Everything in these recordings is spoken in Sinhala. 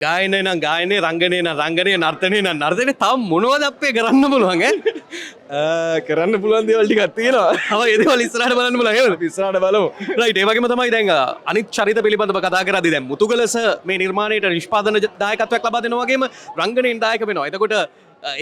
ගායනය නම් ගායනය, රංගනය නම් රංගනය, නර්තනය නම් නර්තනය. තව මොනවද අපේ කරන්න පුළුවන් ඈ? කරන්න පුළුවන් දේවල් ටිකක් තියෙනවා. තව ඒ දේවල් ඉස්සරහට බලන්න පුළුවන් නේද? අපි ඉස්සරහට බලමු. රයිට් ඒ වගේම තමයි දැන් අනිත් චරිත පිළිබඳව කතා කරද්දී දැන් මුතුගලස මේ නිර්මාණයට නිෂ්පාදන දායකත්වයක් ලබා දෙනවා වගේම රංගනයෙන් දායක වෙනවා. එතකොට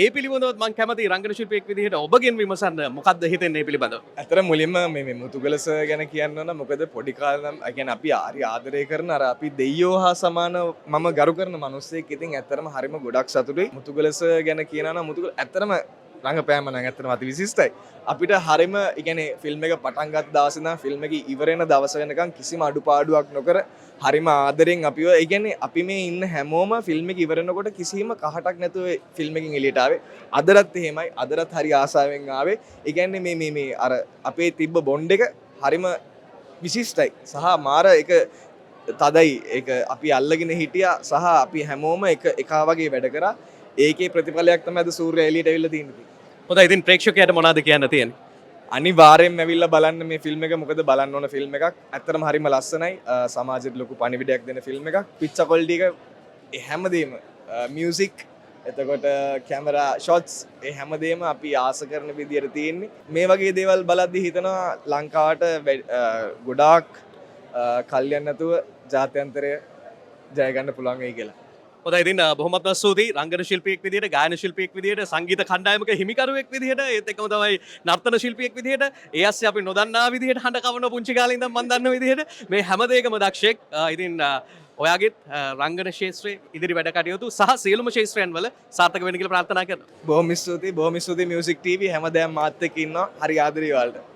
ඒ පිළිබඳව මම කැමති රංගන ශිල්පියෙක් විදිහට ඔබගෙන් විමසන්න මොකක්ද හිතෙන්නේ මේ පිළිබඳව? ඇත්තට මුලින්ම මේ මුතුගලස ගැන කියන්න නම් මොකද පොඩි කාලේ නම් ඒ කියන්නේ අපි ආරි ආදරය කරන අර අපි දෙයියෝ හා සමාන මම ගරු කරන මිනිස්සෙක් ඉතින් ඇත්තටම හරිම ගොඩක් සතුටුයි. මුතුගලස ගැන කියනවා නම් මුතුගල ඇත්තටම රංගපෑම නම් ඇත්තටම අති විශිෂ්ටයි. අපිට හරිම ඒ කියන්නේ ෆිල්ම් එක පටන් ගත්ත දවසේ ඉඳන් ෆිල්ම් එක ඉවර වෙන දවස වෙනකන් කිසිම අඩුපාඩුවක් නොකර හරිම ආදරෙන් අපිව ඒ කියන්නේ අපි මේ ඉන්න හැමෝම ෆිල්ම් එක ඉවර වෙනකොට කිසිම කහටක් නැතුව ෆිල්ම් එකෙන් එළියට ආවේ. අදටත් එහෙමයි. අදටත් හරි ආසාවෙන් ආවේ. ඒ කියන්නේ මේ අර අපේ තිබ්බ බොන්ඩ් එක හරිම විශිෂ්ටයි. සහ මාර එක තදයි. ඒක අපි අල්ලගෙන හිටියා සහ අපි හැමෝම එකා වගේ වැඩ කරා. ඒකේ ප්‍රතිඵලයක් තමයි අද සූර්ය එළියට ඇවිල්ලා තියෙන්නේ. හොඳයි ඉතින් ප්‍රේක්ෂකයාට මොනවද කියන්න තියෙන්නේ? අනිවාර්යෙන්ම ඇවිල්ලා බලන්න මේ ෆිල්ම් එක. මොකද බලන්න ඕන ෆිල්ම් එකක්. ඇත්තටම හරිම ලස්සනයි. සමාජයට ලොකු පණිවිඩයක් දෙන ෆිල්ම් එකක්. පික්චර් ක්වොලිටි එක හැමදේම මියුසික් එතකොට කැමරා ෂොට්ස් ඒ හැමදේම අපි ආස කරන විදියට තියෙන්නේ. මේ වගේ දේවල් බලද්දි හිතනවා ලංකාවට ගොඩාක් කල්යන් නැතුව ජාත්‍යන්තරය ජය ගන්න පුළුවන් වෙයි කියලා. හොඳයි ඉතින් බොහොමත්ම ස්තුතියි රංගන ශිල්පියෙක් විදිහට, ගායන ශිල්පියෙක් විදිහට, සංගීත කණ්ඩායමක හිමිකරුවෙක් විදිහට, ඒත් එක්කම තමයි නර්තන ශිල්පියෙක් විදිහට, ඒ ASCII අපි නොදන්නා විදිහට හඬ කවන පුංචි කාලේ ඉඳන් මම දන්න විදිහට මේ හැම දෙයකම දක්ෂයෙක්. ඉතින් ඔයාගෙත් රංගන ශාස්ත්‍රයේ ඉදිරි වැඩ කටයුතු සහ සියලුම ශාස්ත්‍රයන් වල සාර්ථක වෙන්න කියලා ප්‍රාර්ථනා කරනවා. බොහොම ස්තුතියි මියුසික් ටීවී හැමදාම මාත් එක්ක ඉන්නවා. හරි ආදරේ ඔයාලට.